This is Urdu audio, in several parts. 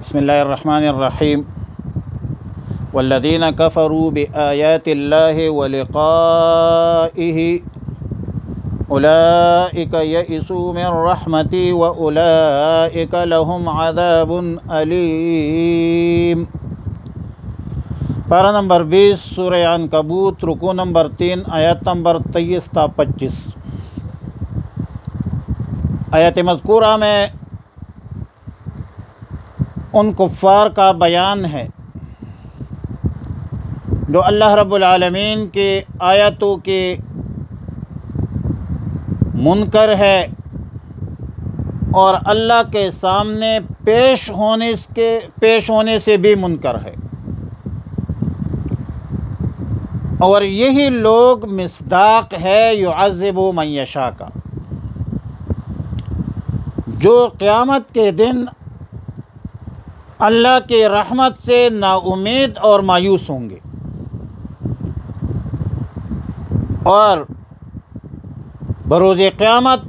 بسم اللہ الرحمن الرحیم والذین کفروا بآیات اللہ ولقائہ اولئک یئسوا من رحمتی واولئک لهم عذاب علیم۔ پارہ نمبر 20 سورہ عنکبوت، رکوع نمبر 3، آیت نمبر 23 تا 25۔ آیت مذکورہ میں ان کفار کا بیان ہے جو اللہ رب العالمین کے آیتوں کے منکر ہے اور اللہ کے سامنے پیش ہونے سے بھی منکر ہے، اور یہی لوگ مصداق ہے یعذب من یشاء کا، جو قیامت کے دن اللہ کی رحمت سے نا امید اور مایوس ہوں گے، اور بروز قیامت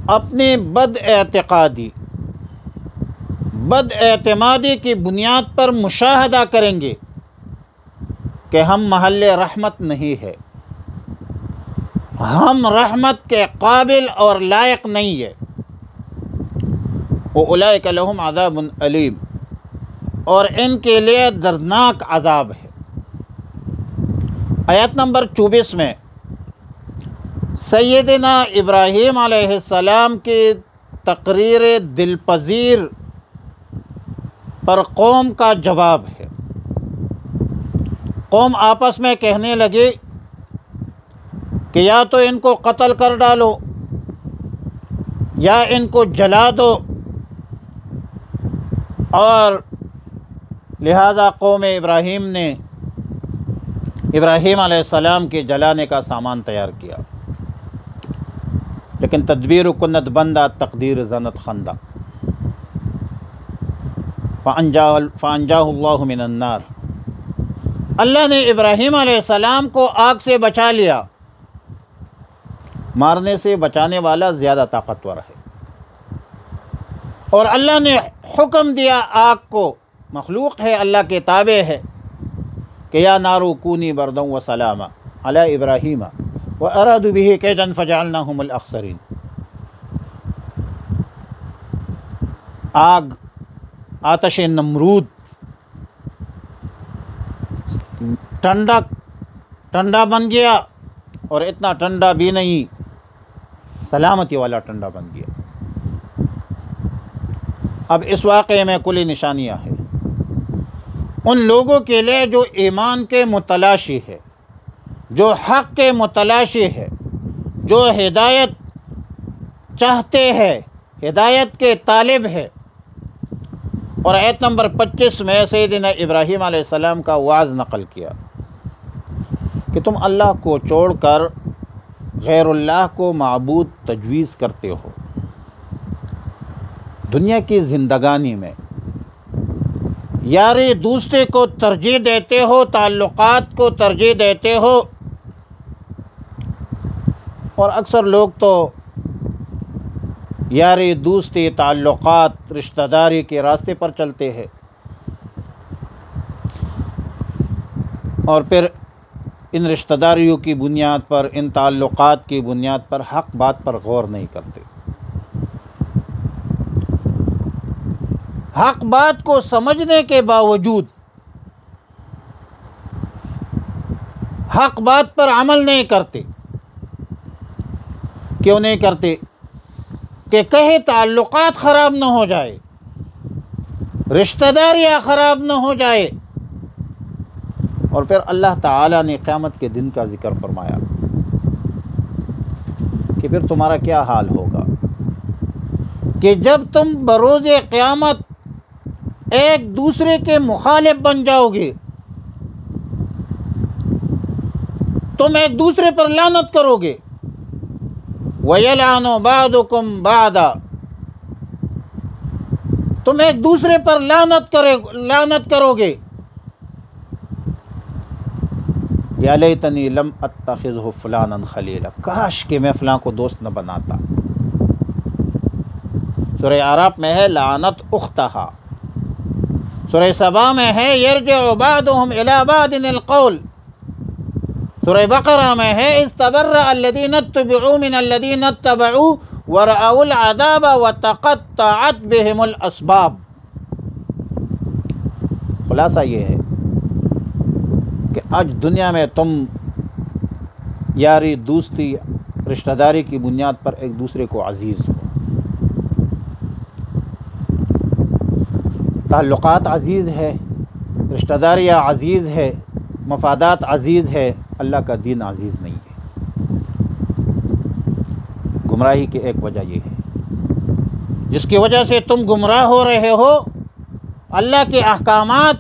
اپنی بد اعتمادی کی بنیاد پر مشاہدہ کریں گے کہ ہم محل رحمت نہیں ہے، ہم رحمت کے قابل اور لائق نہیں ہے۔ اولئک لہم عذاب علیم، اور ان کے لیے دردناک عذاب ہے۔ آیت نمبر 24 میں سیدنا ابراہیم علیہ السلام کی تقریر دلپذیر پر قوم کا جواب ہے۔ قوم آپس میں کہنے لگی کہ یا تو ان کو قتل کر ڈالو یا ان کو جلا دو، اور لہذا قوم ابراہیم نے ابراہیم علیہ السلام کے جلانے کا سامان تیار کیا، لیکن تدبیر کنت بندہ تقدیر زنت خندہ، فانجاہ اللہ من النار۔ اللہ نے ابراہیم علیہ السلام کو آگ سے بچا لیا۔ مارنے سے بچانے والا زیادہ طاقتور ہے، اور اللہ نے حکم دیا آگ کو، مخلوق ہے، اللہ کے تابع ہے، کہ یا نار کونی بردا و سلاما علی ابراہیم وارادوا به کیدا فجعلناهم الاخسرین۔ آگ، آتش نمرود، ٹھنڈا بن گیا، اور اتنا ٹھنڈا بھی نہیں، سلامتی والا ٹھنڈا بن گیا۔ اب اس واقعے میں کلی نشانیاں ہیں ان لوگوں کے لیے جو ایمان کے متلاشی ہے، جو حق کے متلاشی ہے، جو ہدایت چاہتے ہیں، ہدایت کے طالب ہے۔ اور آیت نمبر 25 میں سیدنا ابراہیم علیہ السلام کا وعظ نقل کیا کہ تم اللہ کو چھوڑ کر غیر اللہ کو معبود تجویز کرتے ہو۔ دنیا کی زندگانی میں یاری دوستے کو ترجیح دیتے ہو، تعلقات کو ترجیح دیتے ہو، اور اکثر لوگ تو یاری دوستی، تعلقات، رشتہ داری کے راستے پر چلتے ہیں، اور پھر ان رشتہ داریوں کی بنیاد پر، ان تعلقات کی بنیاد پر حق بات پر غور نہیں کرتے۔ حق بات کو سمجھنے کے باوجود حق بات پر عمل نہیں کرتے۔ کیوں نہیں کرتے؟ کہ کہیں تعلقات خراب نہ ہو جائے، رشتہ داریاں خراب نہ ہو جائے۔ اور پھر اللہ تعالیٰ نے قیامت کے دن کا ذکر فرمایا کہ پھر تمہارا کیا حال ہوگا کہ جب تم بروز قیامت ایک دوسرے کے مخالف بن جاؤ گے، تم ایک دوسرے پر لعنت کرو گے۔ وَيَلْعَنُ بَعْضُكُمْ بَعْضًا، تم ایک دوسرے پر لعنت کرو گے۔ یا لیتنی لم اتخذہ فلانا خلیلا، کاش کہ میں فلاں کو دوست نہ بناتا۔ سورہ اعراف میں ہے لعنت اختہا، سورہ سبا میں ہے یرجع بعضهم الی بعض القول، سورہ بقرہ میں ہے استبرأ الذین اتبعوا من الذین اتبعوا ورأوا العذاب وتقطعت بهم الاسباب۔ خلاصہ یہ ہے کہ آج دنیا میں تم یاری دوستی رشتہ داری کی بنیاد پر ایک دوسرے کو عزیز ہو، تعلقات عزیز ہے، رشتہ داریاں عزیز ہے، مفادات عزیز ہے، اللہ کا دین عزیز نہیں ہے۔ گمراہی کی ایک وجہ یہ ہے جس کی وجہ سے تم گمراہ ہو رہے ہو، اللہ کے احکامات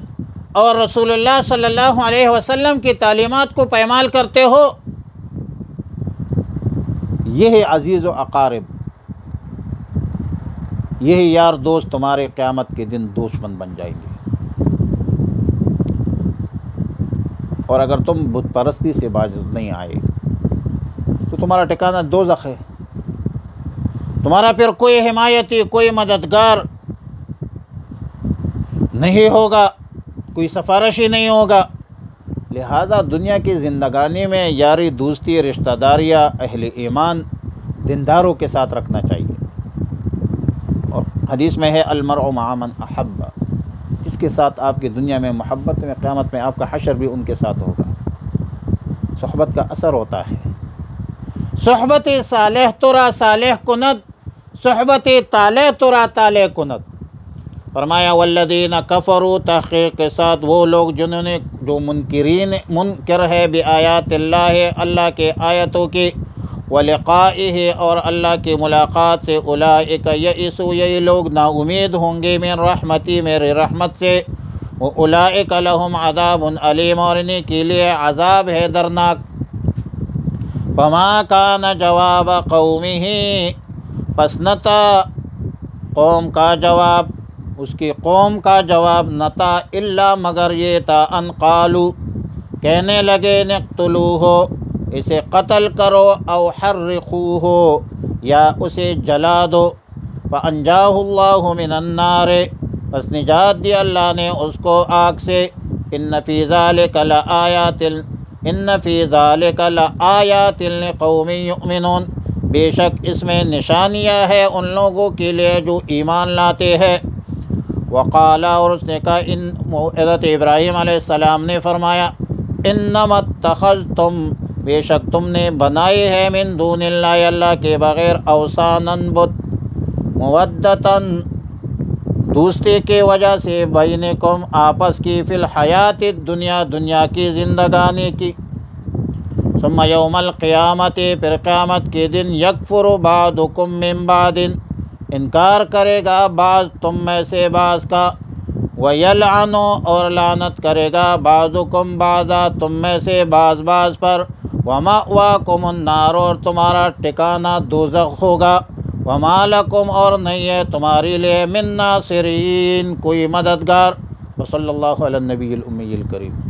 اور رسول اللہ صلی اللہ علیہ وسلم کی تعلیمات کو پامال کرتے ہو۔ یہ عزیز و اقارب، یہی یار دوست تمہارے قیامت کے دن دشمن بن جائیں گے۔ اور اگر تم بت پرستی سے باز نہیں آئے تو تمہارا ٹھکانہ دوزخ ہے، تمہارا پھر کوئی حمایتی، کوئی مددگار نہیں ہوگا، کوئی سفارشی نہیں ہوگا۔ لہذا دنیا کی زندگانی میں یاری دوستی رشتہ داریاں اہل ایمان دینداروں کے ساتھ رکھنا چاہیے۔ اور حدیث میں ہے المرء مع من احب، جس کے ساتھ آپ کی دنیا میں محبت میں، قیامت میں آپ کا حشر بھی ان کے ساتھ ہوگا۔ صحبت کا اثر ہوتا ہے۔ صحبت صالح ترا صالح کند، صحبت طالح ترا طالح کند۔ فرمایا والذین کفروا، تحقیق کے ساتھ وہ لوگ جنہوں نے جو منکر ہے بآیات اللہ، اللہ کے آیتوں کی، ولقائہ اور اللہ کی ملاقات سے، اولئک یئسوا یہ لوگ نا امید ہوں گے، من رحمتی میری رحمت سے، اولئک لہم عذاب علیم اور انہیں کے لیے عذاب ہے درناک۔ فما کان جواب قومہ، پس نتا قوم کا جواب، اس کی قوم کا جواب نہ تھا الا مگر یہ تھا ان قالو کہنے لگے نقتلوہ اسے قتل کرو، او حرقوہ یا اسے جلا دو، فانجاہ اللہ من النار پس نجات دی اللہ نے اس کو آگ سے۔ ان فی ذالک لآیات لقوم یؤمنون، بے شک اس میں نشانیاں ہے ان لوگوں کے لیے جو ایمان لاتے ہیں۔ وقال اور اس نے کہا، حضرت ابراہیم علیہ السلام نے فرمایا، انما اتخذتم بے شک تم نے بنائے ہیں من دون اللہ اللہ کے بغیر اوثانا بت، مودتاً دوستی کی وجہ سے، بینکم آپس کی، فی الحیات الدنیا دنیا کی زندگانی کی، ثم یوم القیامت پھر قیامت کے دن، یکفر بعضکم من بعض انکار کرے گا بعض تم میں سے بعض کا، ویلعن اور لعنت کرے گا بعضکم بعضا تم میں سے بعض پر، ومأواکم النار اور تمہارا ٹھکانہ دوزخ ہوگا، وما لکم اور نہیں ہے تمہارے لیے من ناصرین کوئی مددگار۔ وصلی اللہ علی النبی الامی الکریم۔